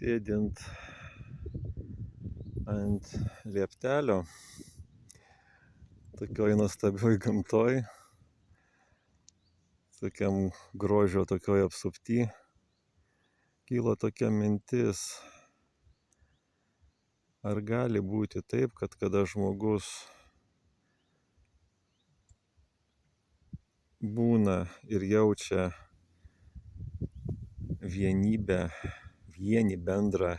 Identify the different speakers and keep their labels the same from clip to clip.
Speaker 1: sėdint ant lieptelio, tokioj nuostabioj gamtoj, tokiam grožio tokioj apsupty, kyla tokia mintis, ar gali būti taip, kad kada žmogus būna ir jaučia vienybę, vienį bendrą,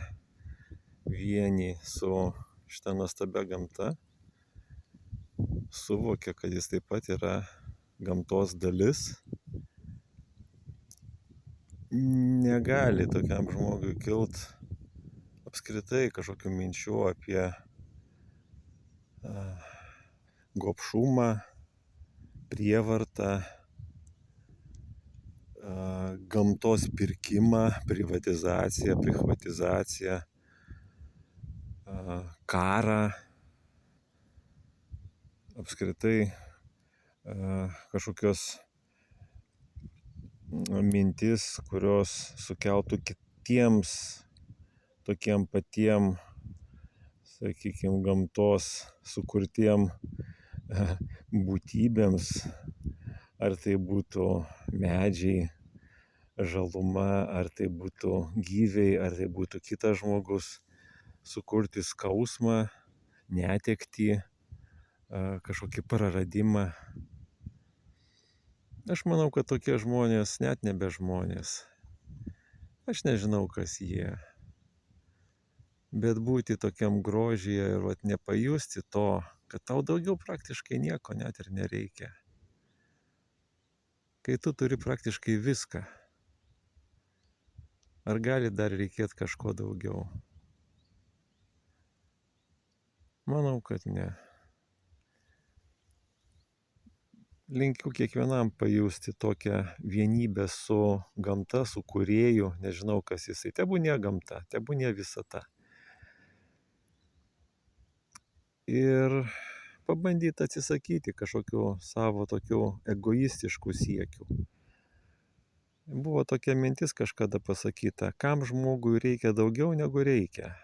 Speaker 1: vienį su šita nuostabia gamta, suvokia, kad jis taip pat yra gamtos dalis. Negali tokiam žmogui kilt apskritai kažkokių minčių apie gobšumą, prievartą, gamtos pirkimą, privatizaciją, prichvatizaciją, karą, apskritai kažkokios mintis, kurios sukeltų kitiems tokiem patiem, sakykime, gamtos sukurtiem būtybėms, ar tai būtų medžiai, žaluma, ar tai būtų gyviai, ar tai būtų kitas žmogus, sukurti skausmą, netektį, kažkokį praradimą. Aš manau, kad tokie žmonės net nebe žmonės. Aš nežinau, kas jie. Bet būti tokiam grožyje ir nepajusti to, kad tau daugiau praktiškai nieko net ir nereikia. Kai tu turi praktiškai viską, ar gali dar reikėti kažko daugiau? Manau, kad ne. Linkiu kiekvienam pajusti tokią vienybę su gamta, su kūrėju, nežinau kas jisai, tebūnie gamta, tebūnie visata. Ir pabandyti atsisakyti kažkokių savo tokių egoistiškų siekių. Buvo tokia mintis kažkada pasakyta, kam žmogui reikia daugiau negu reikia.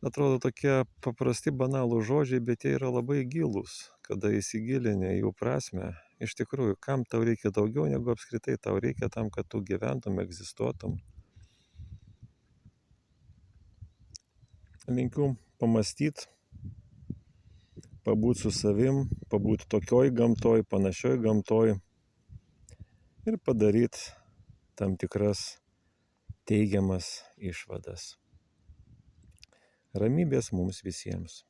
Speaker 1: Atrodo tokie paprasti banalūs žodžiai, bet jie yra labai gilūs, kada įsigilinę jų prasme. Iš tikrųjų, kam tau reikia daugiau negu apskritai tau reikia tam, kad tu gyventum, egzistuotum. Linkiu pamąstyti, pabūt su savim, pabūt tokioj gamtoj, panašioj gamtoj ir padaryti tam tikras teigiamas išvadas. Ramybės mums visiems.